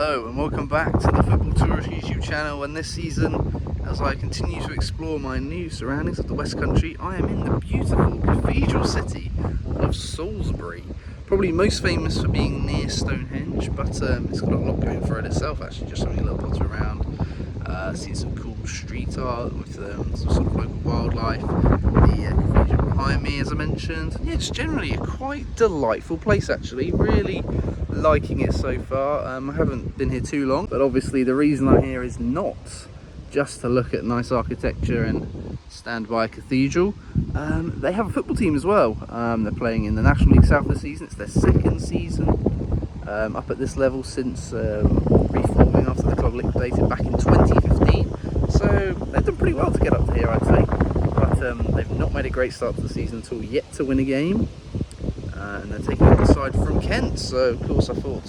Hello and welcome back to the Football Tourist YouTube channel, and this season, as I continue to explore my new surroundings of the West Country, I am in the beautiful cathedral city of Salisbury. Probably most famous for being near Stonehenge, but it's got a lot going for it itself actually, just having a little potter around, seeing some cool street art with some sort of local wildlife, the cathedral behind me as I mentioned. Yeah, just generally a quite delightful place actually, really liking it so far. I haven't been here too long, but obviously the reason I'm here is not just to look at nice architecture and stand by a cathedral. They have a football team as well. They're playing in the National League South this season. It's their second season up at this level since reforming after the club liquidated back in 2015. So they've done pretty well to get up to here, I'd say, but they've not made a great start to the season at all, yet to win a game. And they're taking on the side from Kent, so of course I thought,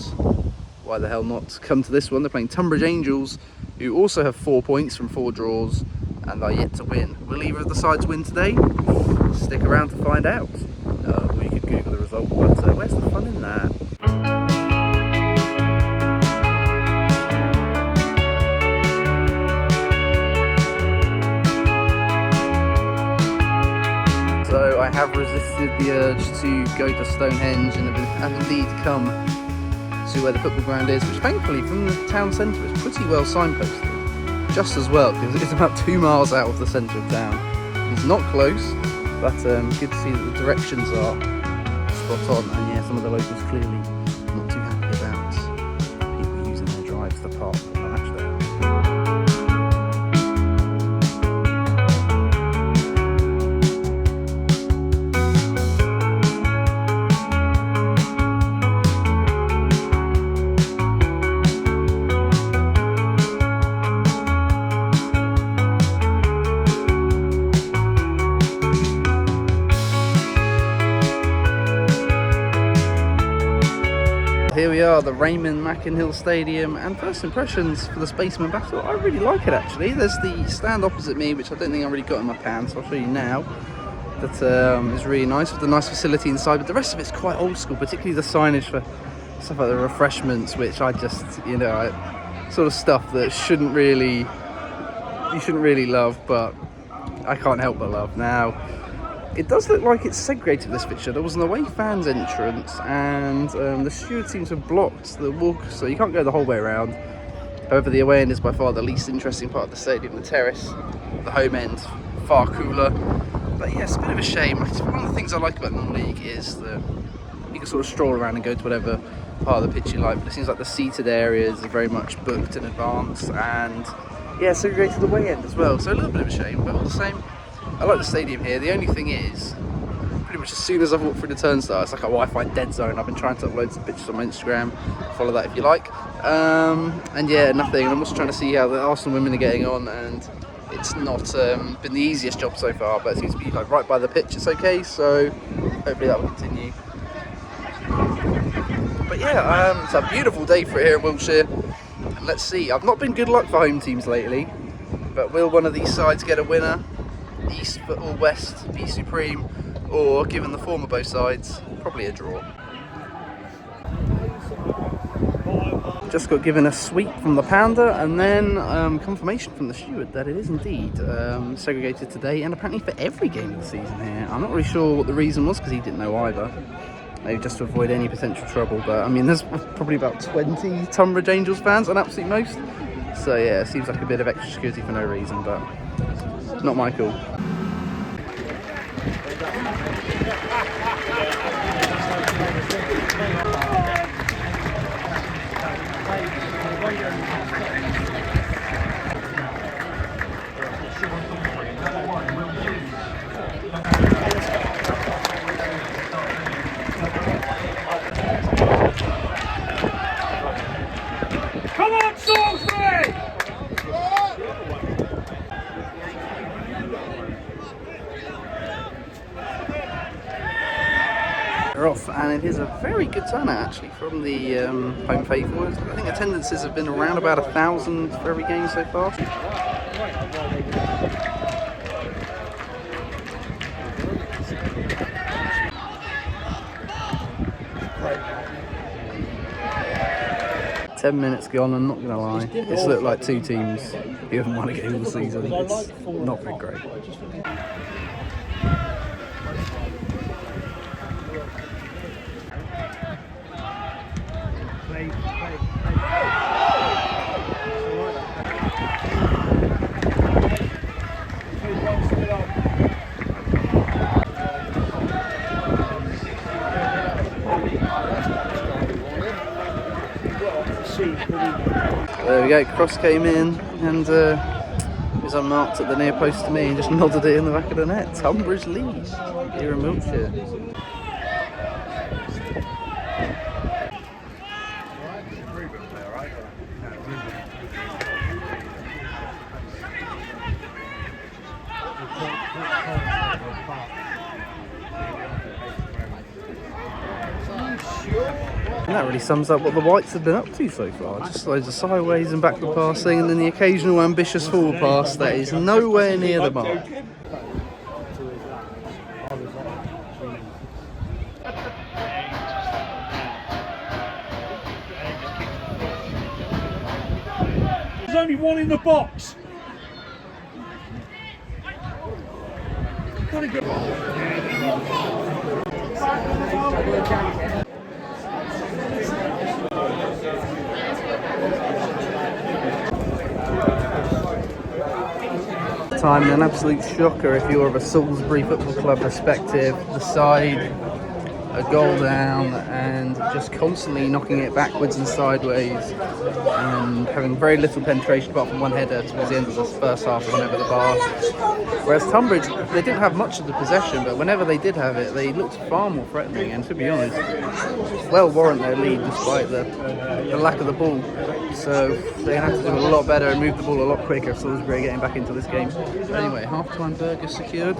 why the hell not come to this one. They're playing Tonbridge Angels, who also have 4 points from 4 draws and are yet to win. Will either of the sides win today? Stick around to find out. Or you could Google the result, but where's the fun in that? So I have resisted the urge to go to Stonehenge and have indeed come to where the football ground is, which thankfully from the town centre is pretty well signposted. Just as well, because it's about 2 miles out of the centre of town. It's not close, but good to see that the directions are spot on. And yeah, some of the locals clearly not too happy about people using their drives to park on match day. Here we are, the Raymond Mackinhill Stadium, and first impressions for the Spaceman Battle. I really like it actually. There's the stand opposite me, which I don't think I've really got in my pants. I'll show you now. That is really nice, with the nice facility inside, but the rest of it's quite old school, particularly the signage for stuff like the refreshments, which I just, you know, sort of stuff that you shouldn't really love, but I can't help but love. Now, it does look like it's segregated, this fixture. There was an away fans entrance, and the steward seems to have blocked the walk, so you can't go the whole way around. However, the away end is by far the least interesting part of the stadium. The terrace, the home end, far cooler. But yeah, it's a bit of a shame. One of the things I like about non-league is that you can sort of stroll around and go to whatever part of the pitch you like, but it seems like the seated areas are very much booked in advance, and yeah, segregated away end as well. So a little bit of a shame, but all the same, I like the stadium here. The only thing is, pretty much as soon as I've walked through the turnstile, it's like a Wi-Fi dead zone. I've been trying to upload some pictures on my Instagram. Follow that if you like. And yeah, nothing. I'm also trying to see how the Arsenal women are getting on, and it's not been the easiest job so far, but it seems to be like right by the pitch. It's okay, so hopefully that will continue. But yeah, it's a beautiful day for it here in Wiltshire. And let's see. I've not been good luck for home teams lately, but will one of these sides get a winner? East or West be supreme, or given the form of both sides, probably a draw. Just got given a sweep from the pounder, and then confirmation from the steward that it is indeed segregated today, and apparently for every game of the season here. I'm not really sure what the reason was, because he didn't know either. Maybe just to avoid any potential trouble, but I mean there's probably about 20 Tonbridge Angels fans on absolute most, so yeah, it seems like a bit of extra security for no reason, but not my call. Come on, Salisbury! They're off, and it is a very good turnout actually from the home faithful. I think attendances have been around about 1,000 for every game so far. 10 minutes gone, I'm not going to lie. It's looked like two teams who haven't won a game all season. It's not been great. There we go, cross came in and it was unmarked at the near post to me and just nodded it in the back of the net. Tonbridge lead here in Wiltshire. And that really sums up what the Whites have been up to so far. Just loads of sideways and backward passing, and then the occasional ambitious forward pass that is nowhere near the mark. There's only one in the box. Gotta go. Time, an absolute shocker if you're of a Salisbury Football Club perspective. The side, a goal down and just constantly knocking it backwards and sideways and having very little penetration apart from one header towards the end of the first half and over the bar. Whereas Tonbridge, they didn't have much of the possession, but whenever they did have it, they looked far more threatening and, to be honest, well warrant their lead despite the lack of the ball. So they have to do a lot better and move the ball a lot quicker if Salisbury getting back into this game. Anyway, half-time burger secured.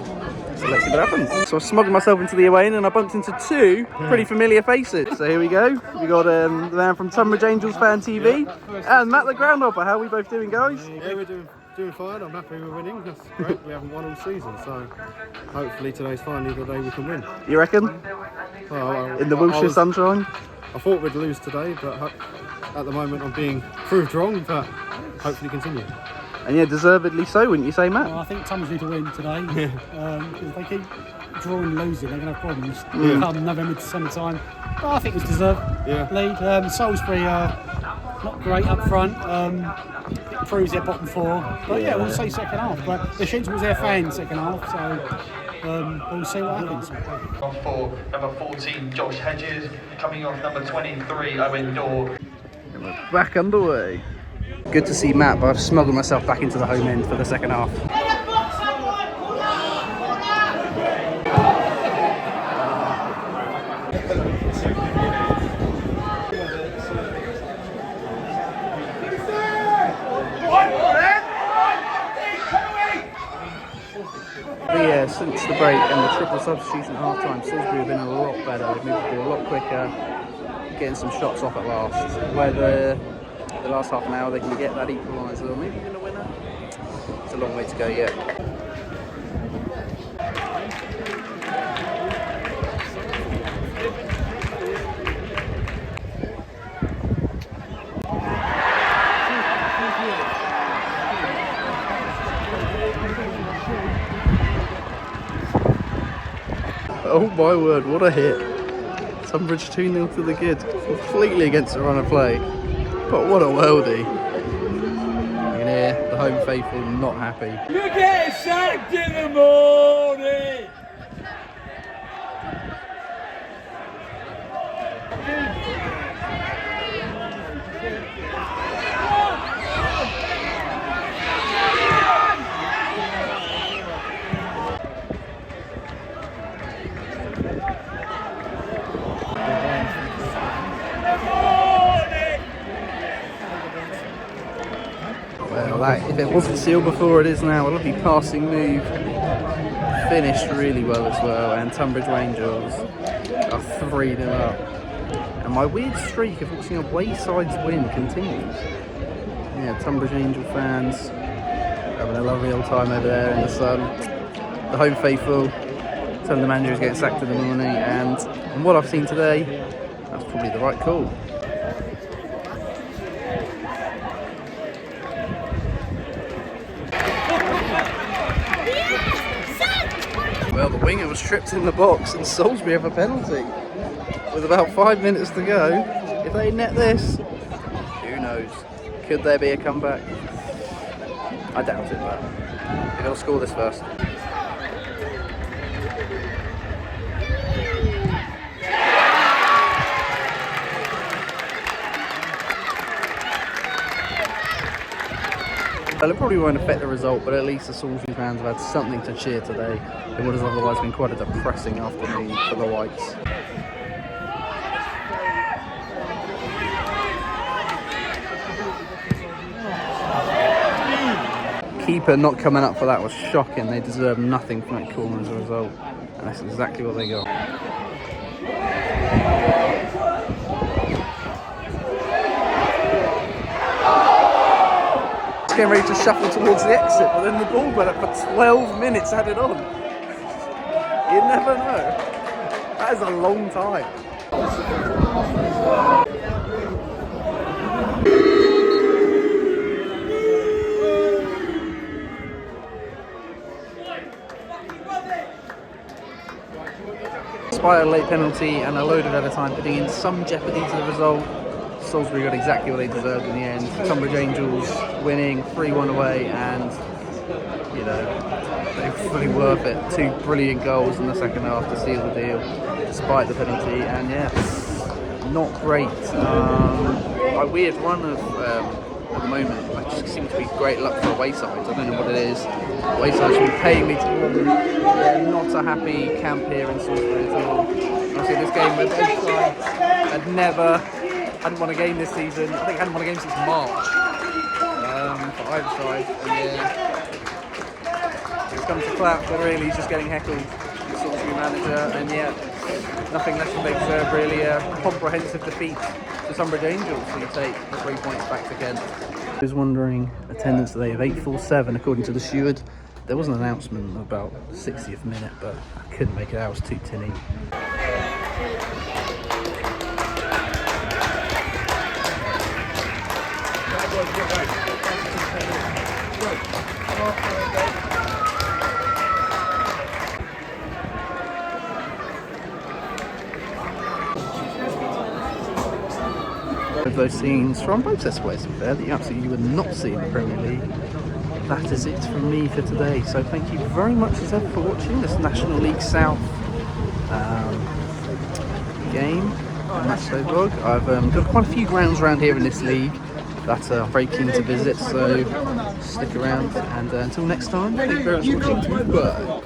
So let's see what happens. So I smuggled myself into the away end and I bumped into two pretty familiar faces. So here we go. We got the man from Tonbridge Angels Fan TV and Matt the Groundhopper. How are we both doing, guys? Yeah, we're doing fine. I'm happy we're winning. That's great. We haven't won all season, so hopefully today's finally the day we can win. You reckon? Well, in the Wiltshire sunshine? I thought we'd lose today, but at the moment I'm being proved wrong, but hopefully continue. And yeah, deservedly so, wouldn't you say, Matt? Well, I think Tonbridge need to win today because if they keep drawing and losing, they're going to have problems come November, December time. But I think it was deserved lead. Salisbury not great up front. It proves their bottom four. But yeah, we'll say second half. But the shooting was their fans second half, so we'll see what happens. Off for number 14, Josh Hedges, coming off number 23, Owen Dorr. And we're back underway. Good to see Matt, but I've smuggled myself back into the home end for the second half. But yeah, since the break and the triple substitution at half-time, Salisbury have been a lot better. They've moved the ball a lot quicker, getting some shots off at last. Where the last half an hour they can get that equaliser or maybe even a winner. It's a long way to go yet. Oh my word, what a hit. Tonbridge 2-0 to the good. Completely against the run of play. But what a worldie. You can hear the home faithful not happy. You're getting sacked in the morning! Well, if it wasn't sealed before, it is now. A lovely passing move. Finished really well as well. And Tonbridge Angels are 3-0 up. And my weird streak of watching away sides win continues. Yeah, Tonbridge Angel fans having a lovely old time over there in the sun. The home faithful telling the manager is getting sacked in the morning. And from what I've seen today, that's probably the right call. winger was tripped in the box and Salisbury have a penalty with about 5 minutes to go. If they net this, who knows? Could there be a comeback? I doubt it, but they've got to score this first. Well, it probably won't affect the result, but at least the Salisbury fans have had something to cheer today. It would have otherwise been quite a depressing afternoon for the Whites. Keeper not coming up for that was shocking. They deserve nothing from that corner as a result, and that's exactly what they got. Getting ready to shuffle towards the exit, but then the ball went up for 12 minutes added on. You never know. That is a long time. Despite a late penalty and a load of other time putting in some jeopardy to the result, Salisbury got exactly what they deserved in the end. Tonbridge Angels winning 3-1 away, and you know, they were fully worth it. 2 brilliant goals in the second half to seal the deal, despite the penalty. And yeah, not great. A weird run of at the moment. It just seems to be great luck for away sides. I don't know what it is. Away sides should be paying me to come. They're not a happy camp here in Salisbury at all. Obviously, this game with both sides hadn't won a game this season. I think hadn't won a game since March for either side. And yeah, it's come to clap, but really he's just getting heckled. The Salisbury manager, and yeah, nothing less than they deserve. Really a comprehensive defeat to Tonbridge Angels, who take the 3 points back to Kent. I was wondering, attendance today of 847 according to the steward. There was an announcement about the 60th minute, but I couldn't make it out. I was too tinny. Of those scenes from both sets of players, to be fair, that you absolutely would not see in the Premier League. That is it from me for today. So thank you very much as ever for watching this National League South game and matchday vlog. I've got quite a few grounds around here in this league that I'm very keen to visit, so stick around, and until next time, thank you very much for watching. Goodbye.